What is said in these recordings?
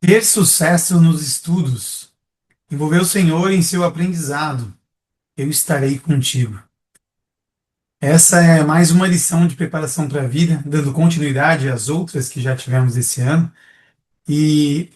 Ter sucesso nos estudos, envolver o Senhor em seu aprendizado, eu estarei contigo. Essa é mais uma lição de preparação para a vida, dando continuidade às outras que já tivemos esse ano. E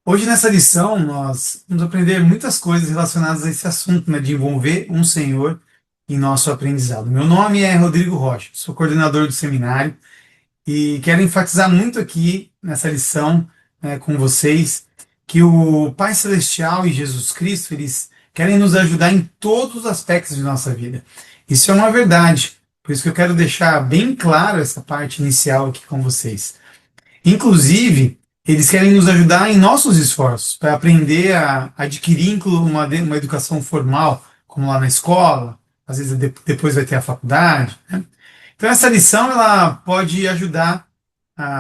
hoje nessa lição nós vamos aprender muitas coisas relacionadas a esse assunto, né, de envolver um Senhor em nosso aprendizado. Meu nome é Rodrigo Rocha, sou coordenador do seminário e quero enfatizar muito aqui nessa lição, né, com vocês, que o Pai Celestial e Jesus Cristo, eles querem nos ajudar em todos os aspectos de nossa vida. Isso é uma verdade. Por isso que eu quero deixar bem claro essa parte inicial aqui com vocês. Inclusive, eles querem nos ajudar em nossos esforços para aprender a adquirir uma educação formal, como lá na escola, às vezes depois vai ter a faculdade, né? Então essa lição ela pode ajudar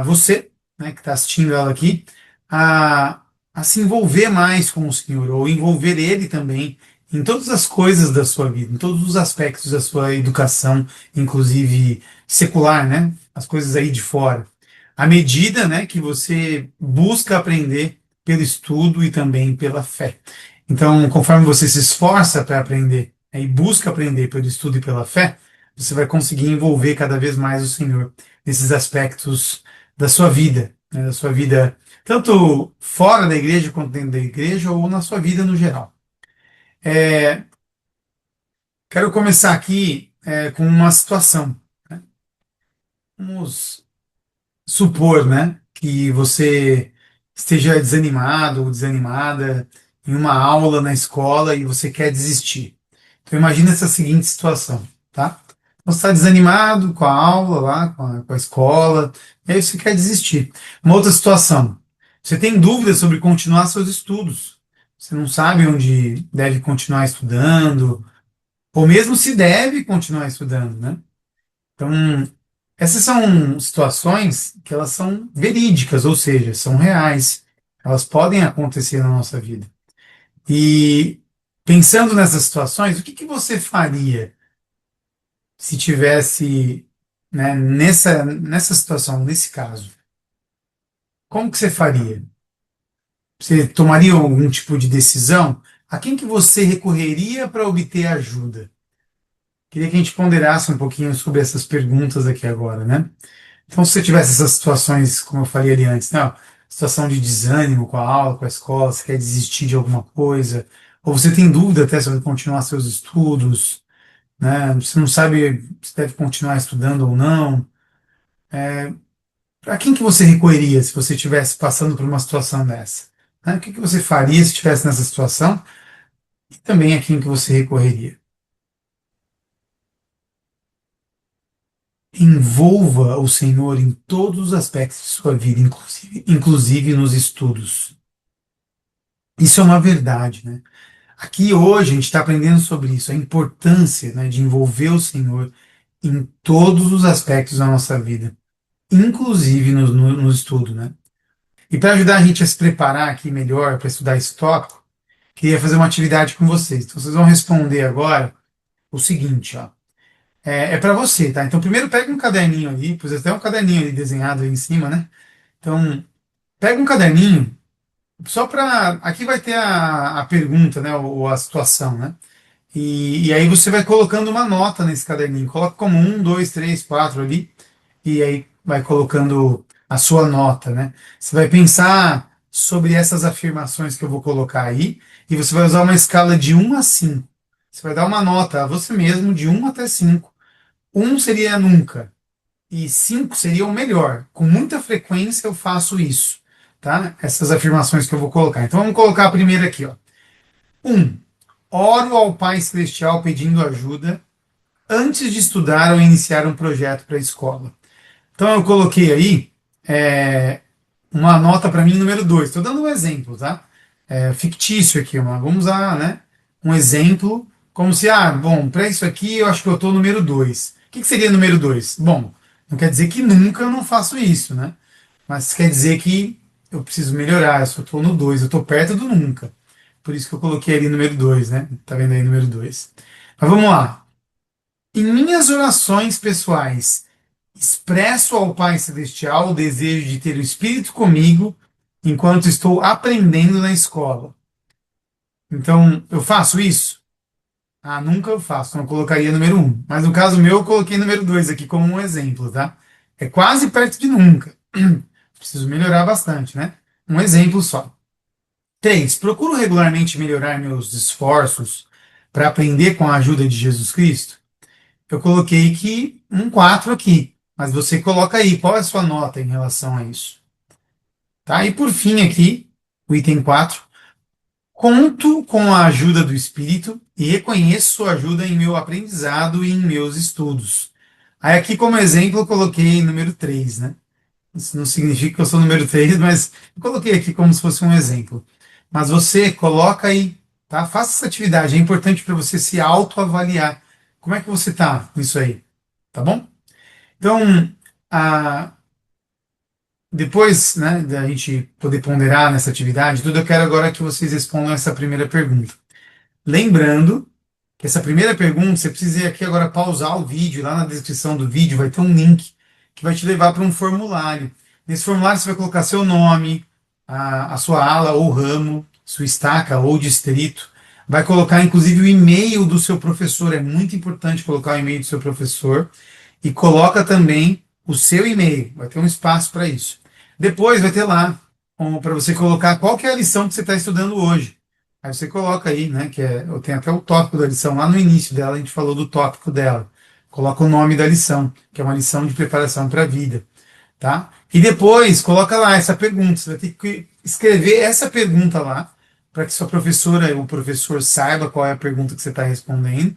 você, né, que está assistindo ela aqui, a, a se envolver mais com o Senhor, ou envolver Ele também em todas as coisas da sua vida, em todos os aspectos da sua educação, inclusive secular, né, as coisas aí de fora. À medida, né, que você busca aprender pelo estudo e também pela fé. Então, conforme você se esforça para aprender, né, e busca aprender pelo estudo e pela fé, você vai conseguir envolver cada vez mais o Senhor nesses aspectos da sua vida, né, da sua vida tanto fora da igreja quanto dentro da igreja ou na sua vida no geral. É, quero começar aqui com uma situação, né? Vamos supor, né, que você esteja desanimado ou desanimada em uma aula na escola e você quer desistir. Então imagina essa seguinte situação, tá? Você está desanimado com a aula lá, com a escola, e aí você quer desistir. Uma outra situação, você tem dúvidas sobre continuar seus estudos. Você não sabe onde deve continuar estudando, ou mesmo se deve continuar estudando, né? Então, essas são situações que elas são verídicas, ou seja, são reais. Elas podem acontecer na nossa vida. E pensando nessas situações, o que que você faria se tivesse, né, nessa situação, nesse caso? Como que você faria? Você tomaria algum tipo de decisão? A quem que você recorreria para obter ajuda? Queria que a gente ponderasse um pouquinho sobre essas perguntas aqui agora, né? Então, se você tivesse essas situações, como eu falei ali antes, né, ó, situação de desânimo com a aula, com a escola, você quer desistir de alguma coisa, ou você tem dúvida até sobre continuar seus estudos, né, você não sabe se deve continuar estudando ou não, para quem que você recorreria se você estivesse passando por uma situação dessa? Né? O que que você faria se estivesse nessa situação? E também a quem que você recorreria? Envolva o Senhor em todos os aspectos de sua vida, inclusive nos estudos. Isso é uma verdade, né? Aqui hoje a gente está aprendendo sobre isso, a importância, né, de envolver o Senhor em todos os aspectos da nossa vida, inclusive no estudo, né? E para ajudar a gente a se preparar aqui melhor para estudar esse tópico, queria fazer uma atividade com vocês. Então vocês vão responder agora o seguinte, ó. É para você, tá? Então primeiro pega um caderninho ali, pois até um caderninho ali desenhado aí em cima, né? Então pega um caderninho, só para. Aqui vai ter a pergunta, né? Ou a situação, né? E aí você vai colocando uma nota nesse caderninho. Coloca como um, dois, três, quatro ali. E aí vai colocando a sua nota, né? Você vai pensar sobre essas afirmações que eu vou colocar aí. E você vai usar uma escala de 1 a 5. Você vai dar uma nota a você mesmo de 1 até 5. Um seria nunca. E 5 seria o melhor. Com muita frequência eu faço isso. Tá? Essas afirmações que eu vou colocar. Então vamos colocar a primeira aqui, ó. 1. Oro ao Pai Celestial pedindo ajuda antes de estudar ou iniciar um projeto para a escola. Então eu coloquei aí é, uma nota para mim número 2. Estou dando um exemplo, tá? Fictício aqui, vamos usar, né, um exemplo como se, bom, para isso aqui eu acho que eu estou número 2. O que seria número 2? Bom, não quer dizer que nunca eu não faço isso, né? Mas quer dizer que eu preciso melhorar, eu só estou no 2, eu estou perto do nunca. Por isso que eu coloquei ali número 2, né? Tá vendo aí número 2? Mas vamos lá. Em minhas orações pessoais, expresso ao Pai Celestial o desejo de ter o Espírito comigo enquanto estou aprendendo na escola. Então, eu faço isso? Ah, nunca eu faço, então eu colocaria número um. Mas no caso meu, eu coloquei número dois aqui como um exemplo, tá? É quase perto de nunca. Preciso melhorar bastante, né? Um exemplo só. Três, procuro regularmente melhorar meus esforços para aprender com a ajuda de Jesus Cristo. Eu coloquei que um 4 aqui, mas você coloca aí, qual é a sua nota em relação a isso? Tá? E por fim aqui, o item 4. Conto com a ajuda do Espírito e reconheço sua ajuda em meu aprendizado e em meus estudos. Aí aqui como exemplo eu coloquei número 3, né? Isso não significa que eu sou número 3, mas eu coloquei aqui como se fosse um exemplo. Mas você coloca aí, tá? Faça essa atividade, é importante para você se autoavaliar. Como é que você tá nisso aí? Tá bom? Então, a, depois, né, da gente poder ponderar nessa atividade, tudo eu quero agora que vocês respondam essa primeira pergunta. Lembrando que essa primeira pergunta, você precisa ir aqui agora pausar o vídeo, lá na descrição do vídeo vai ter um link que vai te levar para um formulário. Nesse formulário você vai colocar seu nome, a sua ala ou ramo, sua estaca ou distrito. Vai colocar inclusive o e-mail do seu professor, é muito importante colocar o e-mail do seu professor. E coloca também o seu e-mail, vai ter um espaço para isso. Depois vai ter lá para você colocar qual que é a lição que você está estudando hoje. Aí você coloca aí, né, que é, eu tenho até o tópico da lição, lá no início dela a gente falou do tópico dela. Coloca o nome da lição, que é uma lição de preparação para a vida, tá? E depois coloca lá essa pergunta, você vai ter que escrever essa pergunta lá, para que sua professora ou o professor saiba qual é a pergunta que você está respondendo.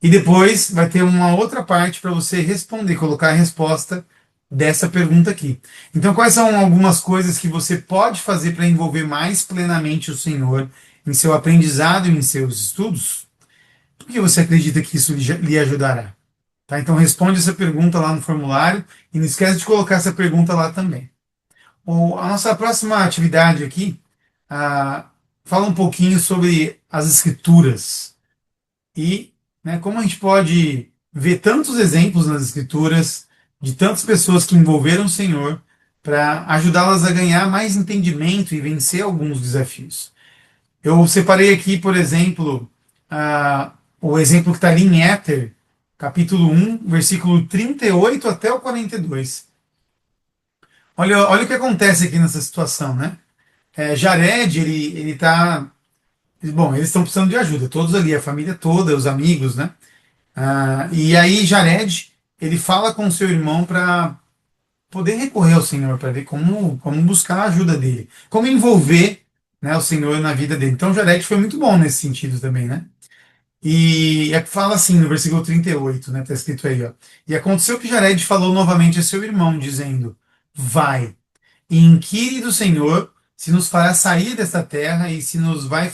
E depois vai ter uma outra parte para você responder, colocar a resposta dessa pergunta aqui. Então, quais são algumas coisas que você pode fazer para envolver mais plenamente o Senhor em seu aprendizado e em seus estudos? Por que você acredita que isso lhe ajudará? Tá? Então, responde essa pergunta lá no formulário e não esquece de colocar essa pergunta lá também. A nossa próxima atividade aqui fala um pouquinho sobre as escrituras. E né, como a gente pode ver tantos exemplos nas Escrituras de tantas pessoas que envolveram o Senhor para ajudá-las a ganhar mais entendimento e vencer alguns desafios. Eu separei aqui, por exemplo, o exemplo que está ali em Éter, capítulo 1, versículo 38 até o 42. Olha o que acontece aqui nessa situação, né? Jared, ele tá. Bom, eles estão precisando de ajuda, todos ali, a família toda, os amigos, né? E aí Jared, ele fala com seu irmão para poder recorrer ao Senhor, para ver como buscar a ajuda dele, como envolver, né, o Senhor na vida dele. Então Jared foi muito bom nesse sentido também, né? E é que fala assim no versículo 38, né? Tá escrito aí, ó. E aconteceu que Jared falou novamente a seu irmão, dizendo: Vai e inquire do Senhor se nos fará sair desta terra e se nos vai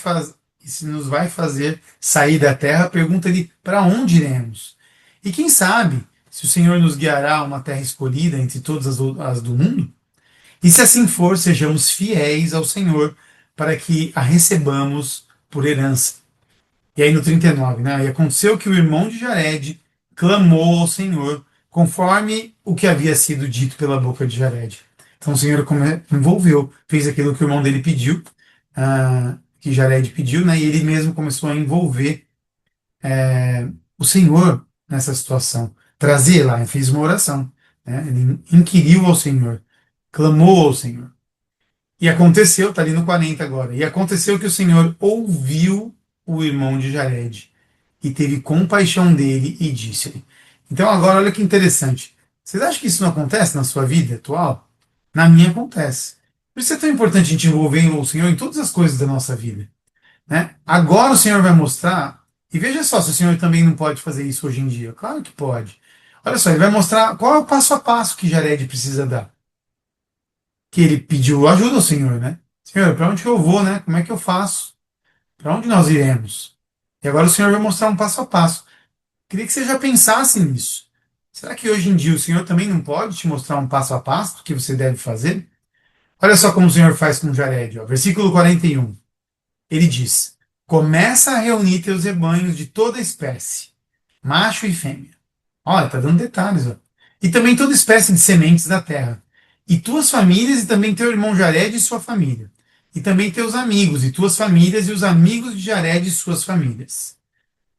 fazer sair da terra, pergunta-lhe para onde iremos. E quem sabe se o Senhor nos guiará a uma terra escolhida entre todas as do mundo? E se assim for, sejamos fiéis ao Senhor para que a recebamos por herança. E aí no 39, né? E aconteceu que o irmão de Jared clamou ao Senhor, conforme o que havia sido dito pela boca de Jared. Então o Senhor envolveu, fez aquilo que o irmão dele pediu, que Jared pediu, né? E ele mesmo começou a envolver o Senhor nessa situação. Trazer lá, ele fez uma oração, né? Ele inquiriu ao Senhor, clamou ao Senhor. E aconteceu, está ali no 40 agora, e aconteceu que o Senhor ouviu o irmão de Jared e teve compaixão dele e disse-lhe. Então agora olha que interessante. Vocês acham que isso não acontece na sua vida atual? Na minha acontece. Por isso é tão importante a gente envolver o Senhor em todas as coisas da nossa vida, né? Agora o Senhor vai mostrar, e veja só se o Senhor também não pode fazer isso hoje em dia. Claro que pode. Olha só, ele vai mostrar qual é o passo a passo que Jared precisa dar. Que ele pediu ajuda ao Senhor, né? Senhor, para onde que eu vou, né? Como é que eu faço? Para onde nós iremos? E agora o Senhor vai mostrar um passo a passo. Queria que você já pensasse nisso. Será que hoje em dia o Senhor também não pode te mostrar um passo a passo do que você deve fazer? Olha só como o Senhor faz com Jared, ó. Versículo 41. Ele diz: Começa a reunir teus rebanhos de toda espécie, macho e fêmea. Olha, tá dando detalhes, ó. E também toda espécie de sementes da terra. e tuas famílias, e também teu irmão Jared e sua família, e também teus amigos, e tuas famílias, e os amigos de Jared e suas famílias.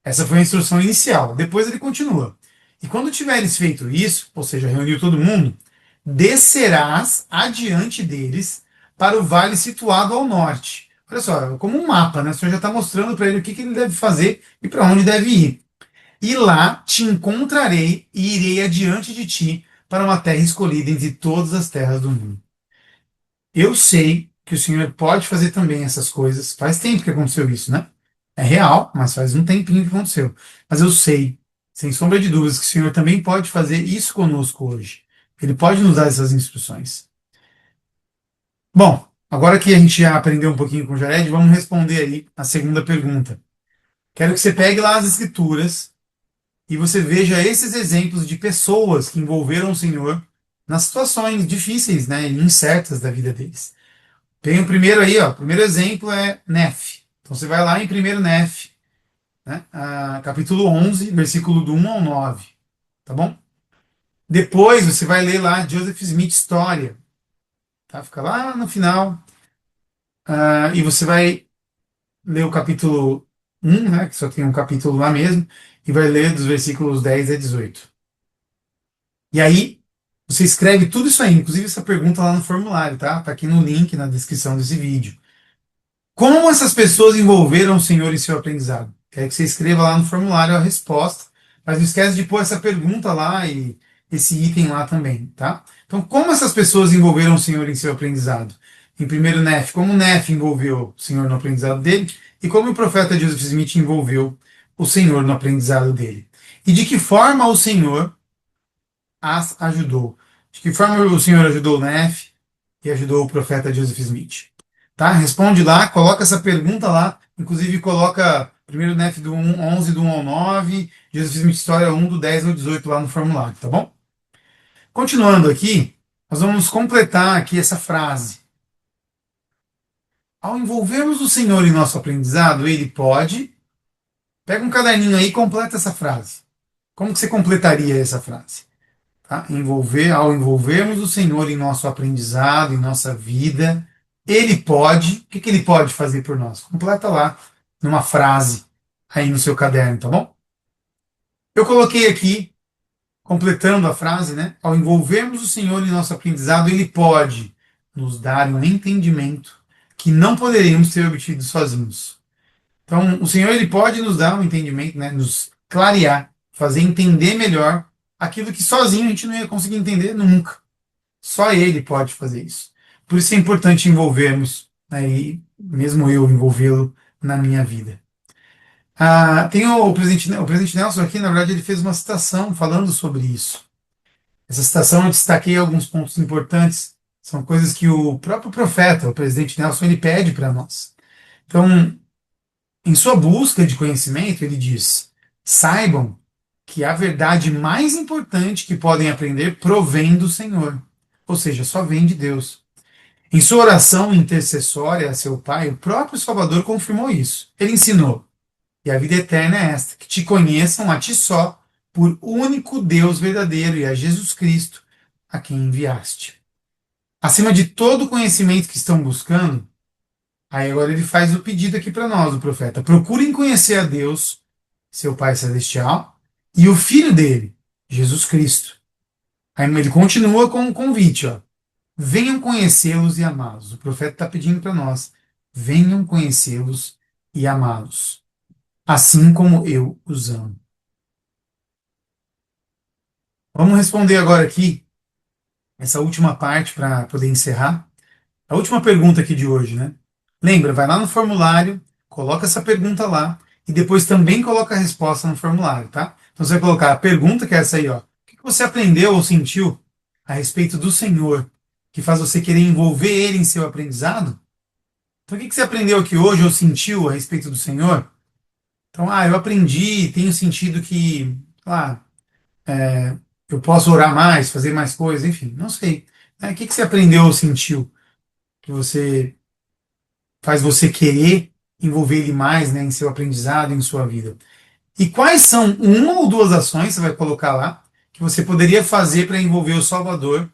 Essa foi a instrução inicial. Depois ele continua. E quando tiveres feito isso, ou seja, reuniu todo mundo, descerás adiante deles para o vale situado ao norte. Olha só, como um mapa, né? O Senhor já está mostrando para ele o que, que ele deve fazer e para onde deve ir. E lá te encontrarei e irei adiante de ti para uma terra escolhida entre todas as terras do mundo. Eu sei que o Senhor pode fazer também essas coisas. Faz tempo que aconteceu isso, né? É real, mas faz um tempinho que aconteceu. Mas eu sei, sem sombra de dúvidas, que o Senhor também pode fazer isso conosco hoje. Ele pode nos dar essas instruções. Bom, agora que a gente já aprendeu um pouquinho com o Jared, vamos responder aí a segunda pergunta. Quero que você pegue lá as escrituras e você veja esses exemplos de pessoas que envolveram o Senhor nas situações difíceis, né, e incertas da vida deles. Tem o primeiro aí, ó. O primeiro exemplo é Nef. Então você vai lá em primeiro Nef, né? Capítulo 11, versículo do 1 ao 9. Tá bom? Depois você vai ler lá Joseph Smith História. Tá? Fica lá no final. E você vai ler o capítulo 1, né? Que só tem um capítulo lá mesmo. E vai ler dos versículos 10 a 18. E aí, você escreve tudo isso aí, inclusive essa pergunta lá no formulário, tá? Tá aqui no link na descrição desse vídeo. Como essas pessoas envolveram o Senhor em seu aprendizado? Quero que você escreva lá no formulário a resposta, mas não esquece de pôr essa pergunta lá e esse item lá também, tá? Então, como essas pessoas envolveram o Senhor em seu aprendizado? Em primeiro Nef, como Nef envolveu o Senhor no aprendizado dele e como o profeta Joseph Smith envolveu o Senhor no aprendizado dele. E de que forma o Senhor as ajudou? De que forma o Senhor ajudou Nef e ajudou o profeta Joseph Smith? Tá? Responde lá, coloca essa pergunta lá, inclusive coloca primeiro Nef do 11 do 1 ao 9, Joseph Smith História 1 do 10 ao 18 lá no formulário, tá bom? Continuando aqui, nós vamos completar aqui essa frase. Ao envolvermos o Senhor em nosso aprendizado, Ele pode... Pega um caderninho aí e completa essa frase. Como que você completaria essa frase? Tá? Ao envolvermos o Senhor em nosso aprendizado, em nossa vida, Ele pode, o que que Ele pode fazer por nós? Completa lá, numa frase, aí no seu caderno, tá bom? Eu coloquei aqui, completando a frase, né? Ao envolvermos o Senhor em nosso aprendizado, Ele pode nos dar um entendimento que não poderíamos ter obtido sozinhos. Então, o Senhor, Ele pode nos dar um entendimento, né? Nos clarear, fazer entender melhor aquilo que sozinho a gente não ia conseguir entender nunca. Só ele pode fazer isso. Por isso é importante envolvermos, né, e mesmo eu envolvê-lo na minha vida. Tem o presidente Nelson aqui, na verdade, ele fez uma citação falando sobre isso. Essa citação eu destaquei alguns pontos importantes. São coisas que o próprio profeta, o presidente Nelson, ele pede para nós. Então, em sua busca de conhecimento, ele diz: saibam que a verdade mais importante que podem aprender provém do Senhor. Ou seja, só vem de Deus. Em sua oração intercessória a seu Pai, o próprio Salvador confirmou isso. Ele ensinou: e a vida eterna é esta, que te conheçam a ti só, por único Deus verdadeiro, e a Jesus Cristo, a quem enviaste. Acima de todo o conhecimento que estão buscando, aí agora ele faz o pedido aqui para nós, o profeta: procurem conhecer a Deus, seu Pai Celestial, e o Filho dele, Jesus Cristo. Aí ele continua com um convite, ó. Venham conhecê-los e amá-los. O profeta está pedindo para nós: venham conhecê-los e amá-los, assim como eu os amo. Vamos responder agora aqui essa última parte para poder encerrar. A última pergunta aqui de hoje, né? Lembra, vai lá no formulário, coloca essa pergunta lá e depois também coloca a resposta no formulário, tá? Então você vai colocar a pergunta, que é essa aí, ó. O que você aprendeu ou sentiu a respeito do Senhor que faz você querer envolver Ele em seu aprendizado? Então, o que você aprendeu aqui hoje ou sentiu a respeito do Senhor? Então, eu aprendi, tenho sentido que, eu posso orar mais, fazer mais coisas, enfim, não sei. O que você aprendeu ou sentiu que você faz você querer envolver ele mais, né, em seu aprendizado, em sua vida? E quais são uma ou duas ações, você vai colocar lá, que você poderia fazer para envolver o Salvador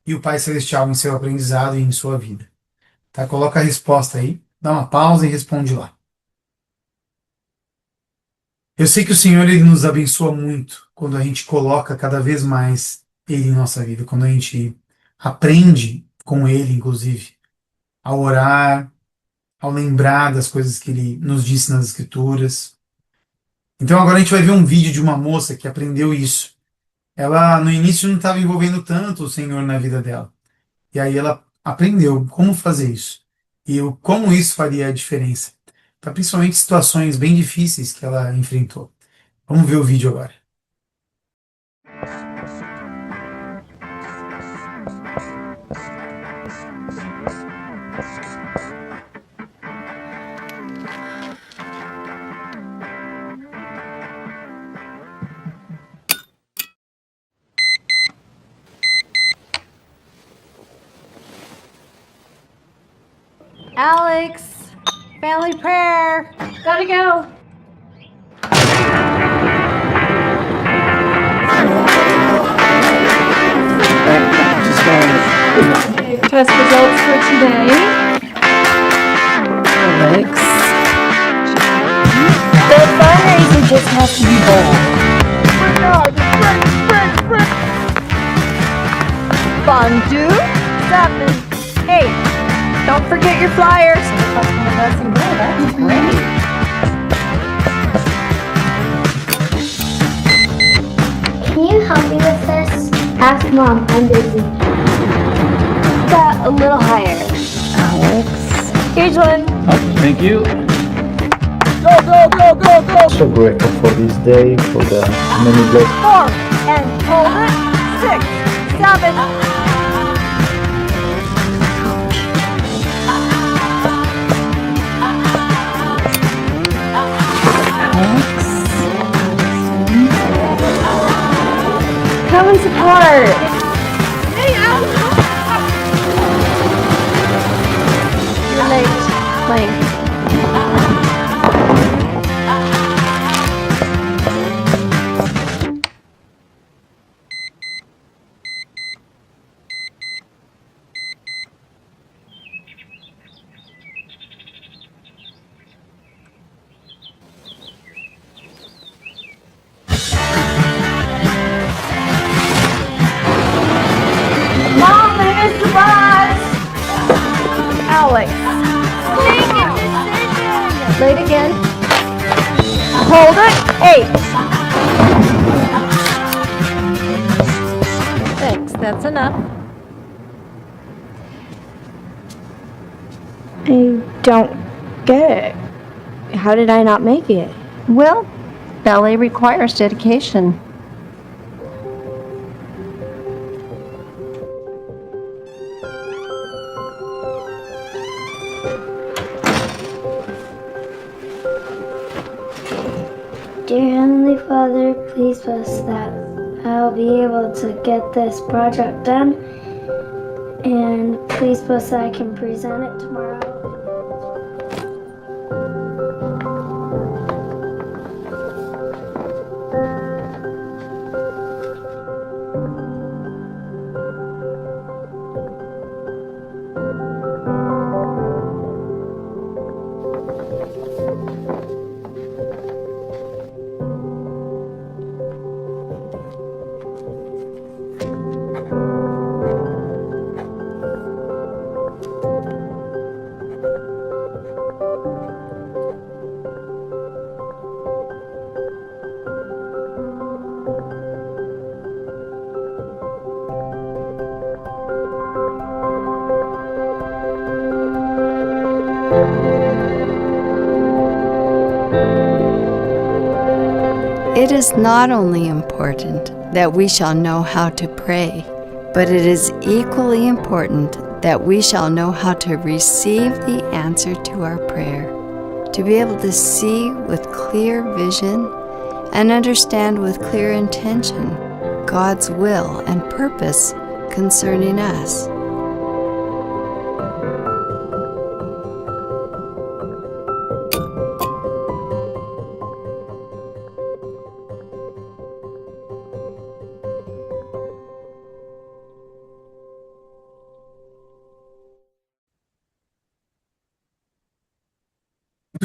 e o Pai Celestial em seu aprendizado e em sua vida? Tá? Coloca a resposta aí, dá uma pausa e responde lá. Eu sei que o Senhor ele nos abençoa muito quando a gente coloca cada vez mais Ele em nossa vida, quando a gente aprende com Ele, inclusive, a orar, ao lembrar das coisas que Ele nos disse nas Escrituras. Então agora a gente vai ver um vídeo de uma moça que aprendeu isso. Ela no início não estava envolvendo tanto o Senhor na vida dela. E aí ela aprendeu como fazer isso e como isso faria a diferença, para principalmente situações bem difíceis que ela enfrentou. Vamos ver o vídeo agora. Alex, family prayer. Gotta go. Test results for today. Alex. The fundraiser just has to be bold. Fondue. 7, 8. Don't forget your flyers. That's great. Can you help me with this? Ask Mom, I'm busy. That a little higher. Alex. Here's one. Thank you. So grateful for this day, for the many blessings. 4 and hold it. 6, 7. Come and support. You're late. Lane. Mom, I missed the bus. Alex. Late again. Hold it. 8. Thanks, that's enough. I don't get it. How did I not make it? Well, ballet requires dedication. Dear Heavenly Father, please bless that I'll be able to get this project done. And please bless that I can present it tomorrow. It is not only important that we shall know how to pray, but it is equally important that we shall know how to receive the answer to our prayer, to be able to see with clear vision and understand with clear intention God's will and purpose concerning us.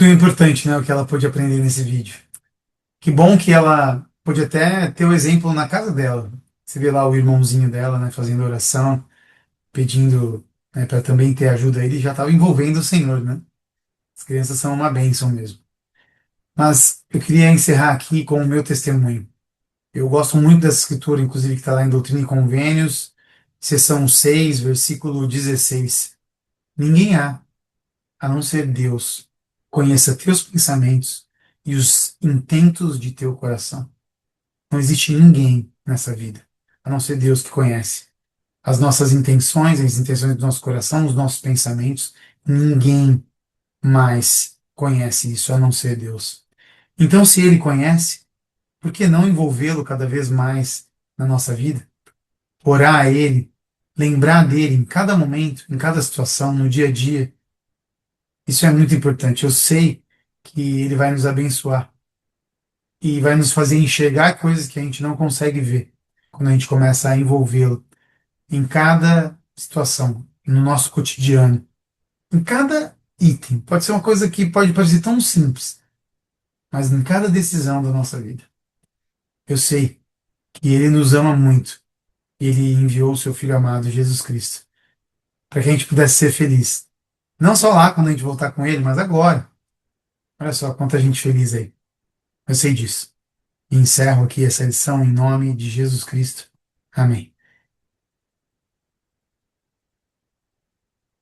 Tudo importante, né, o que ela pôde aprender nesse vídeo. Que bom que ela pôde até ter o exemplo na casa dela. Você vê lá o irmãozinho dela, né, fazendo oração, pedindo, né, para também ter ajuda. Ele já estava envolvendo o Senhor, né? As crianças são uma bênção mesmo. Mas eu queria encerrar aqui com o meu testemunho. Eu gosto muito dessa escritura, inclusive que está lá em Doutrina e Convênios, seção 6, versículo 16. Ninguém há, a não ser Deus, conheça teus pensamentos e os intentos de teu coração. Não existe ninguém nessa vida, a não ser Deus que conhece as nossas intenções, as intenções do nosso coração, os nossos pensamentos. Ninguém mais conhece isso, a não ser Deus. Então, se Ele conhece, por que não envolvê-lo cada vez mais na nossa vida? Orar a Ele, lembrar dele em cada momento, em cada situação, no dia a dia. Isso é muito importante. Eu sei que Ele vai nos abençoar e vai nos fazer enxergar coisas que a gente não consegue ver quando a gente começa a envolvê-lo em cada situação, no nosso cotidiano, em cada item. Pode ser uma coisa que pode parecer tão simples, mas em cada decisão da nossa vida. Eu sei que Ele nos ama muito. Ele enviou o seu Filho amado, Jesus Cristo, para que a gente pudesse ser feliz. Não só lá quando a gente voltar com Ele, mas agora. Olha só quanta gente feliz aí. Eu sei disso. E encerro aqui essa lição em nome de Jesus Cristo. Amém.